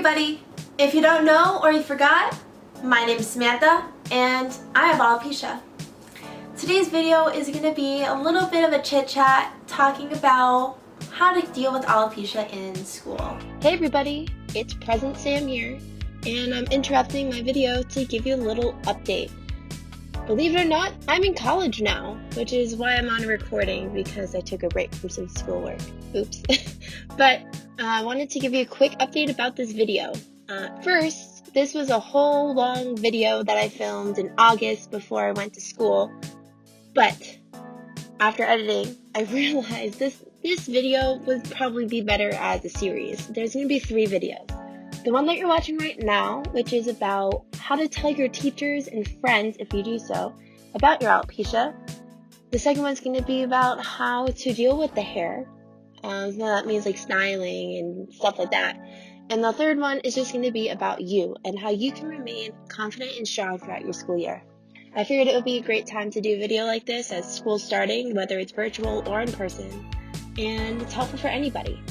everybody! If you don't know or you forgot, my name is Samantha and I have alopecia. Today's video is going to be a little bit of a chit chat talking about how to deal with alopecia in school. Hey everybody, it's Present Sam here, and I'm interrupting my video to give you a little update. Believe it or not, I'm in college now, which is why I'm on a recording because I took a break from some schoolwork. Oops. But I wanted to give you a quick update about this video. First, this was a whole long video that I filmed in August before I went to school. But after editing, I realized this video would probably be better as a series. There's going to be 3 videos. The one that you're watching right now, which is about how to tell your teachers and friends, if you do so, about your alopecia. The second one's going to be about how to deal with the hair. So that means like styling and stuff like that. And the third one is just going to be about you and how you can remain confident and strong throughout your school year. I figured it would be a great time to do a video like this as school's starting, whether it's virtual or in person. And it's helpful for anybody.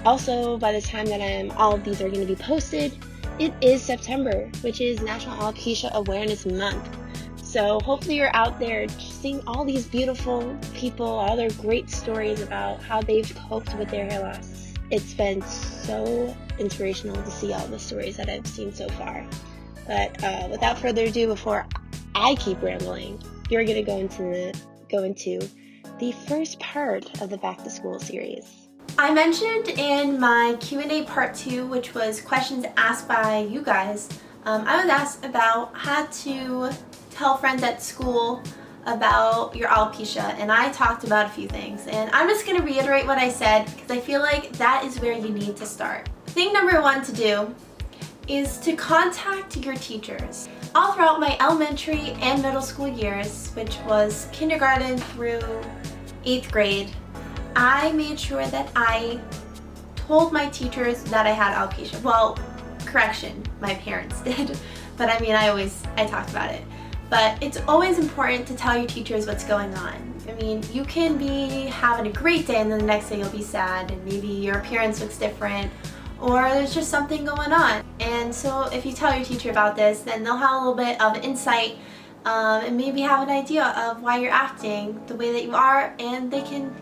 Also, by the time that all of these are going to be posted, it is September, which is National Alopecia Awareness Month. So hopefully you're out there seeing all these beautiful people, all their great stories about how they've coped with their hair loss. It's been so inspirational to see all the stories that I've seen so far. But without further ado, before I keep rambling, you're going to go into the first part of the Back to School series. I mentioned in my Q&A part 2, which was questions asked by you guys, I was asked about how to tell friends at school about your alopecia, and I talked about a few things. And I'm just going to reiterate what I said because I feel like that is where you need to start. Thing number 1 to do is to contact your teachers. All throughout my elementary and middle school years, which was kindergarten through 8th grade, I made sure that I told my teachers that I had alopecia. Well, correction, my parents did, but I mean, I talked about it. But it's always important to tell your teachers what's going on. I mean, you can be having a great day and then the next day you'll be sad and maybe your appearance looks different or there's just something going on. And so if you tell your teacher about this, then they'll have a little bit of insight and maybe have an idea of why you're acting the way that you are, and they can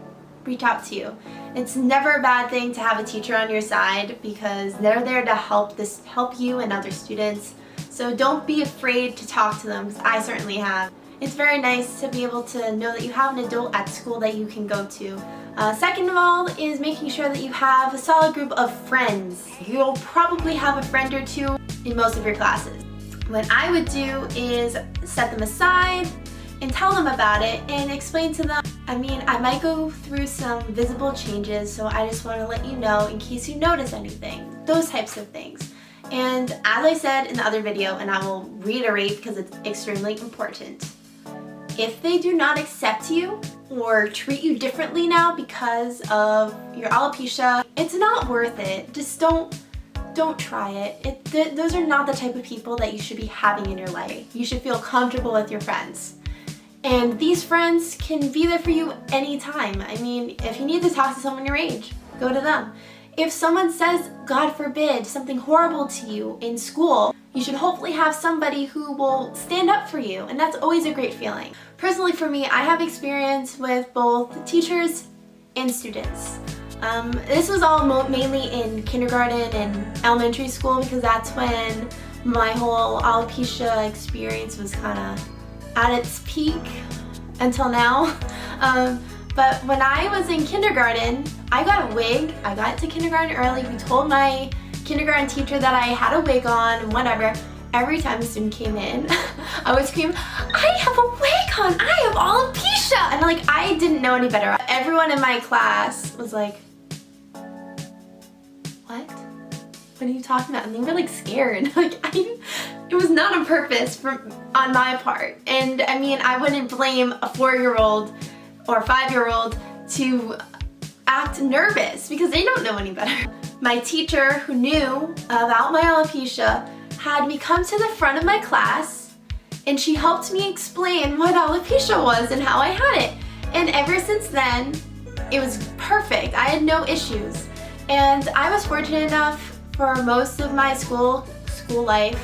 reach out to you. It's never a bad thing to have a teacher on your side because they're there to help you and other students. So don't be afraid to talk to them, because I certainly have. It's very nice to be able to know that you have an adult at school that you can go to. Second of all is making sure that you have a solid group of friends. You'll probably have a friend or 2 in most of your classes. What I would do is set them aside and tell them about it and explain to them. I mean, I might go through some visible changes, so I just want to let you know in case you notice anything. Those types of things. And as I said in the other video, and I will reiterate because it's extremely important, if they do not accept you or treat you differently now because of your alopecia, it's not worth it. Just don't try it. Those are not the type of people that you should be having in your life. You should feel comfortable with your friends. And these friends can be there for you anytime. I mean, if you need to talk to someone your age, go to them. If someone says, God forbid, something horrible to you in school, you should hopefully have somebody who will stand up for you, and that's always a great feeling. Personally for me, I have experience with both teachers and students. This was all mainly in kindergarten and elementary school because that's when my whole alopecia experience was kind of at its peak until now. But when I was in kindergarten, I got a wig. I got to kindergarten early. We told my kindergarten teacher that I had a wig on and whatever. Every time a student came in, I would scream, I have a wig on, I have alopecia! And like, I didn't know any better. Everyone in my class was like, what? What are you talking about? And they were like scared. Like, it was not on purpose on my part. And I mean, I wouldn't blame a 4-year-old or 5-year-old to act nervous because they don't know any better. My teacher, who knew about my alopecia, had me come to the front of my class and she helped me explain what alopecia was and how I had it. And ever since then, it was perfect. I had no issues. And I was fortunate enough For most of my school life,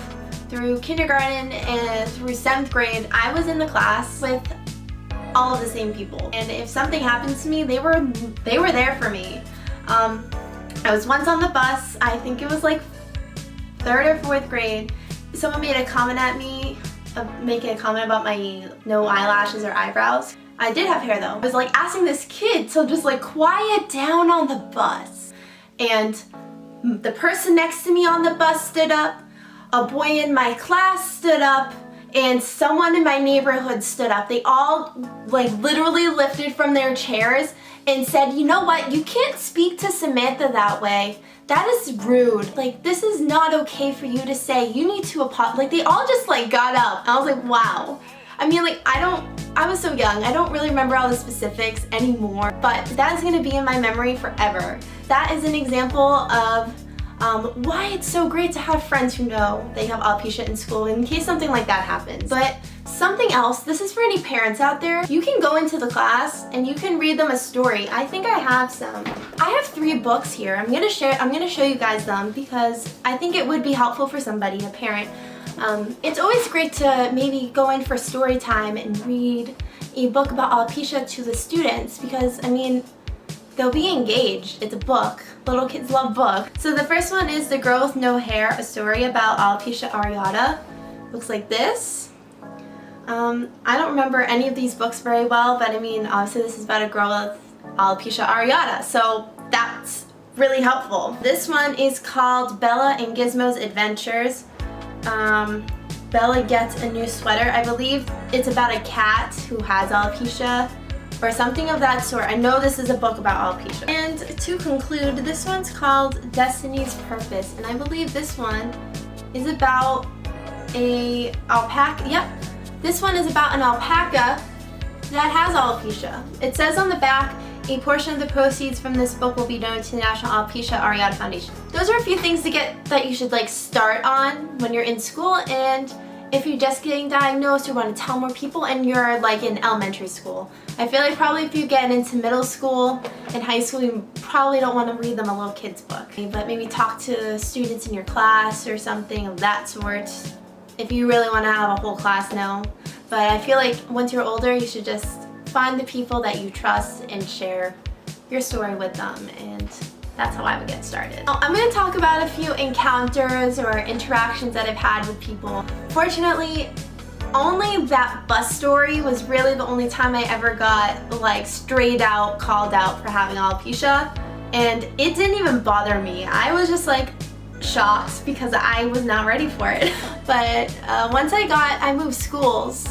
through kindergarten and through 7th grade, I was in the class with all of the same people. And if something happened to me, they were there for me. I was once on the bus, I think it was like 3rd or 4th grade. Someone made a comment at me, making a comment about my no eyelashes or eyebrows. I did have hair though. I was like asking this kid to just like quiet down on the bus. And the person next to me on the bus stood up, a boy in my class stood up, and someone in my neighborhood stood up. They all like literally lifted from their chairs and said, you know what, you can't speak to Samantha that way. That is rude. Like, this is not okay for you to say. You need to apologize. Like, they all just like got up. I was like, wow. I mean, like, I was so young. I don't really remember all the specifics anymore, but that is gonna be in my memory forever. That is an example of why it's so great to have friends who know they have alopecia in school in case something like that happens. But something else, this is for any parents out there, you can go into the class and you can read them a story. I think I have some. I have 3 books here. I'm gonna show you guys them because I think it would be helpful for somebody, a parent. It's always great to maybe go in for story time and read a book about alopecia to the students because, I mean, they'll be engaged. It's a book. Little kids love books. So the first one is The Girl with No Hair, a story about alopecia areata. Looks like this. I don't remember any of these books very well, but I mean, obviously this is about a girl with alopecia areata, so that's really helpful. This one is called Bella and Gizmo's Adventures. Bella gets a new sweater. I believe it's about a cat who has alopecia or something of that sort. I know this is a book about alopecia. And to conclude, this one's called Destiny's Purpose, and I believe this one is about a alpaca. Yep, this one is about an alpaca that has alopecia. It says on the back, a portion of the proceeds from this book will be donated to the National Alopecia Areata Foundation. Those are a few things that you should like start on when you're in school, and if you're just getting diagnosed or want to tell more people and you're like in elementary school. I feel like probably if you get into middle school and high school, you probably don't want to read them a little kid's book. But maybe talk to students in your class or something of that sort if you really want to have a whole class know. But I feel like once you're older, you should just find the people that you trust and share your story with them, and that's how I would get started. I'm going to talk about a few encounters or interactions that I've had with people. Fortunately, only that bus story was really the only time I ever got like straight out called out for having alopecia, and it didn't even bother me. I was just like shocked because I was not ready for it. But once I moved schools,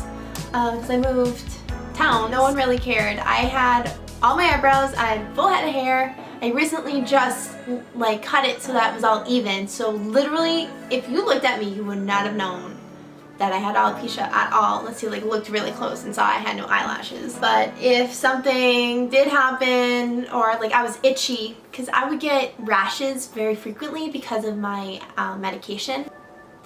because I moved town, no one really cared. I had all my eyebrows, I had full head of hair. I recently just like cut it so that it was all even. So literally, if you looked at me, you would not have known that I had alopecia at all unless you like looked really close and saw I had no eyelashes. But if something did happen or like I was itchy, because I would get rashes very frequently because of my medication,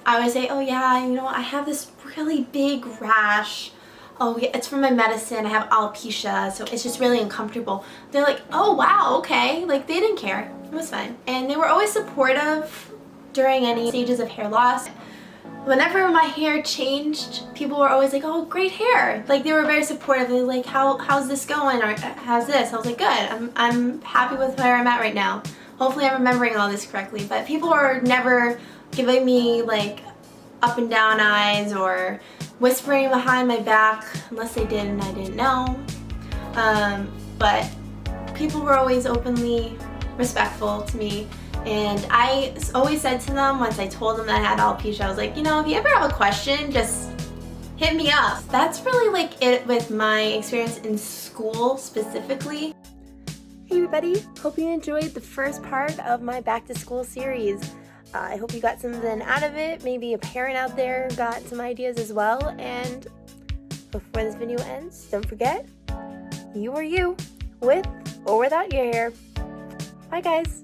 I would say, oh yeah, you know, I have this really big rash. Oh yeah, it's from my medicine, I have alopecia, so it's just really uncomfortable. They're like, oh wow, okay. Like, they didn't care. It was fine. And they were always supportive during any stages of hair loss. Whenever my hair changed, people were always like, oh, great hair. Like, they were very supportive. They were like, how's this going? Or how's this? I was like, good. I'm happy with where I'm at right now. Hopefully I'm remembering all this correctly. But people are never giving me like up and down eyes or whispering behind my back, unless they did and I didn't know. But people were always openly respectful to me, and I always said to them once I told them that I had alopecia, I was like, you know, if you ever have a question, just hit me up. That's really like it with my experience in school specifically. Hey everybody, hope you enjoyed the first part of my back to school series. I hope you got something out of it. Maybe a parent out there got some ideas as well. And before this video ends, don't forget, you are you, with or without your hair. Bye guys.